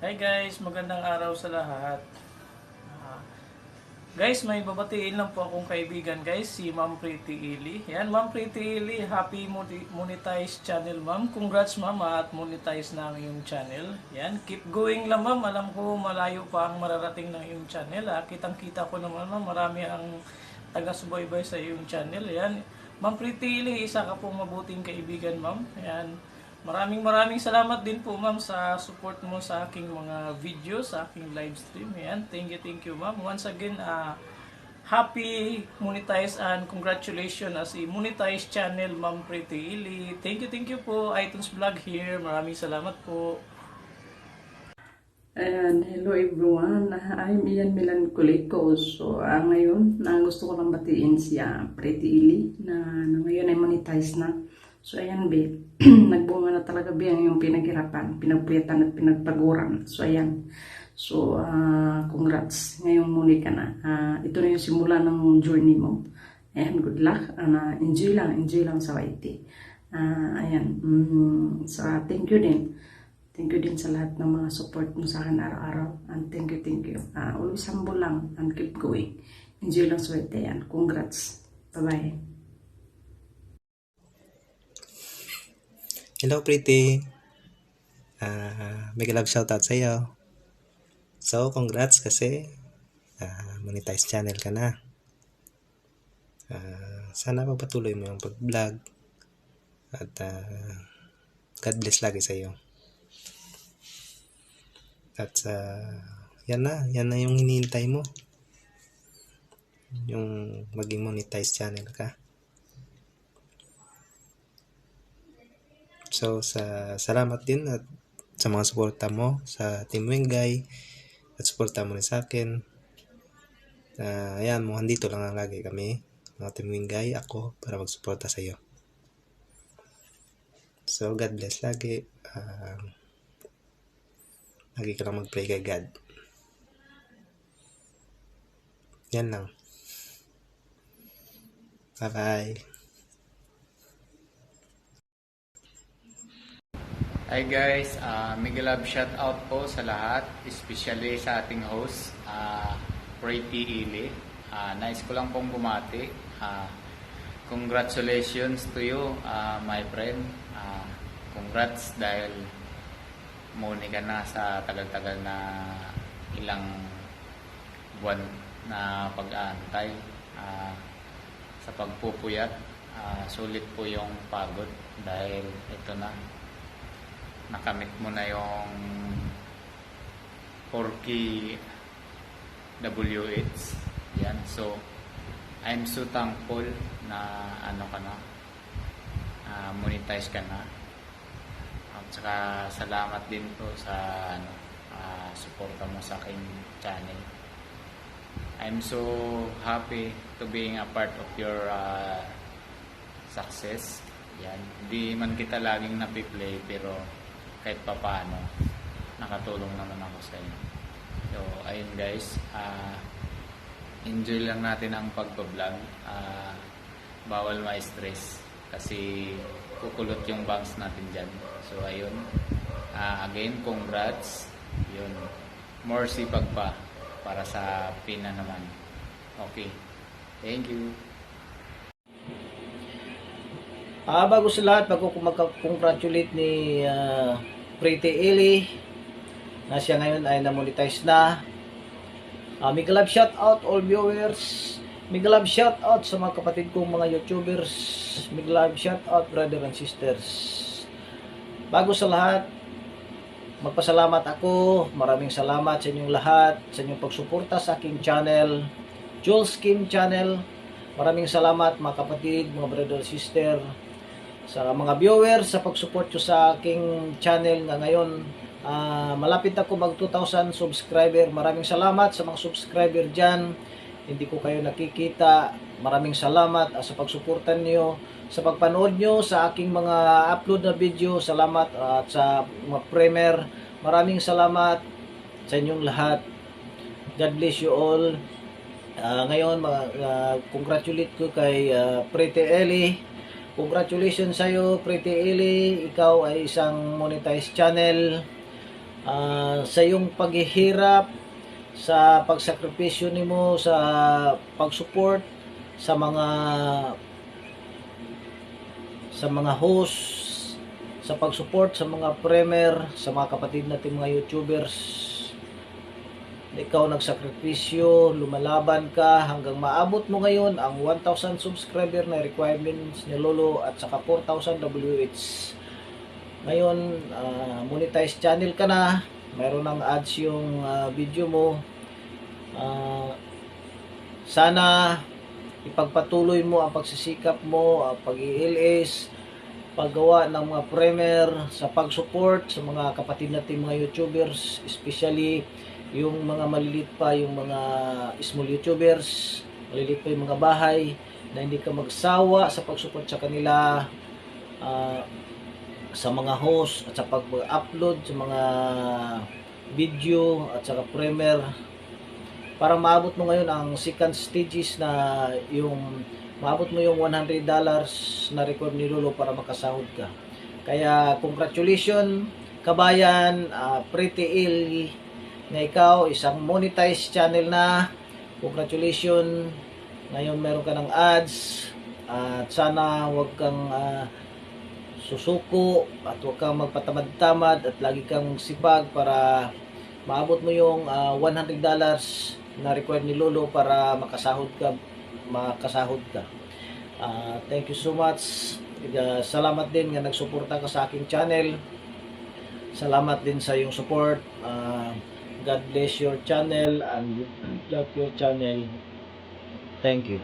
Hi guys, magandang araw sa lahat. Ah, Guys, may babatiin lang po akong kaibigan guys, si Ma'am Pretty Ili. Yan, Ma'am Pretty Ili, happy monetize channel ma'am. Congrats ma'am at monetize na ang iyong channel. Yan, keep going lang ma'am. Alam ko malayo pa ang mararating ng iyong channel. Kitang-kita ko naman ma'am, marami ang taga-subaybay sa iyong channel. Yan, Ma'am Pretty Ili, isa ka pong mabuting kaibigan ma'am. Yan, maraming salamat din po ma'am sa support mo sa aking mga videos, sa aking live stream. Ayan, thank you ma'am. Once again, happy monetize and congratulations as a monetize channel Ma'am Pretty Ili. Thank you po. iTunes Vlog here. Maraming salamat po. And hello everyone, I'm Ian Milan Kuliko. So ngayon, gusto ko lang batiin siya Pretty Ili na ngayon ay monetize na. So ayan be, nagbunga na talaga be yung pinaghirapan, pinagpuyatan at pinagpaguran. So ayan, so congrats, ngayong muli ka na. Ito na yung simula ng journey mo. Ayan, good luck. Enjoy lang sa YT. Ayan, so thank you din. Thank you din sa lahat ng mga support mo sa akin araw-araw. And thank you. Always humble lang and keep going. Enjoy lang sa YT. Ayan, congrats. Bye-bye. Hello, Pretty. Mega love shoutout sa iyo. So, congrats kasi monetize channel ka na. Sana magpatuloy mo yung pag-vlog. At God bless lagi sa iyo. At yan na yung hinihintay mo. Yung maging monetize channel ka. So, salamat din at sa mga suporta mo sa Team Wingay at suporta mo rin sa akin. Ayan, mukhang dito lang ang lagi kami, mga Team Wingay, ako, para magsuporta sa iyo. So, God bless lagi. Lagi ka lang mag-pray kay God. Yan lang. Bye-bye. Hi guys, mega love shout out po sa lahat, especially sa ating host, Pretty Ili. Nais ko lang pong bumati. Congratulations to you, my friend. Congrats dahil muni ka na sa tagal-tagal na ilang buwan na pag-aantay. Sa pagpupuyat, sulit po yung pagod dahil ito na. Nakamit mo na yung 4K WH. Yan. So, I'm so thankful na monetize ka na. At saka salamat din po sa suporta mo sa aking channel. I'm so happy to being a part of your success. Yan. Hindi man kita laging napi-play pero kahit pa paano nakatulong naman ako sa inyo. So ayun guys, enjoy lang natin ang pagpa-vlog. Bawal ma-stress kasi kukulot yung bangs natin dyan. So ayun, again congrats. Yun, more sipag pa para sa Pina naman. Okay, thank you. Bago sa lahat, bago ko mag-congratulate ni Pretty Ili na siya ngayon ay na-monetize na. Mega love shout out all viewers. Mega love shout out sa mga kapatid kong mga YouTubers. Mega love shout out brother and sisters. Bago sa lahat, magpasalamat ako. Maraming salamat sa inyong lahat, sa inyong pagsuporta sa aking channel, Jules Kim Channel. Maraming salamat mga kapatid, mga brother and sister, sa mga viewers, sa pag-support nyo sa aking channel na ngayon. Malapit ako mag 2,000 subscriber. Maraming salamat sa mga subscriber dyan. Hindi ko kayo nakikita. Maraming salamat sa pagsuportan nyo, sa pagpanood nyo sa aking mga upload na video. Salamat at sa mga premier. Maraming salamat sa inyong lahat. God bless you all. Ngayon, congratulate ko kay Pretty Ili. Congratulations sa iyo, Pretty Ili. Ikaw ay isang monetized channel. sa iyong paghihirap, sa pagsakripisyo nimo, sa pag-support sa mga host, sa pag-support sa mga premier, sa mga kapatid natin mga YouTubers. Ikaw nagsakripisyo, lumalaban ka hanggang maabot mo ngayon ang 1,000 subscriber na requirements ni Lolo at saka 4,000 WH. Ngayon, monetize channel ka na, mayroon ng ads yung video mo. Sana ipagpatuloy mo ang pagsisikap mo, ang pag-iilis, paggawa ng mga premier, sa pag-support sa mga kapatid natin mga YouTubers, especially yung mga maliliit pa, yung mga small YouTubers, maliliit pa yung mga bahay, na hindi ka magsawa sa pag-support sa kanila, sa mga host at sa pag-upload sa mga video at sa premier, para maabot mo ngayon ang second stages na yung maabot mo yung $100 na record ni Lolo para makasahod ka. Kaya congratulations kabayan, Pretty Ill, na ikaw isang monetized channel na. Congratulations, ngayon meron ka ng ads, at sana wag kang susuko at wag kang magpatamad-tamad at lagi kang sipag para maabot mo yung $100 na required ni Lolo para makasahod ka. Thank you so much. Salamat din nga nagsuporta ka sa aking channel. Salamat din sa iyong support. God bless your channel and love your channel. Thank you.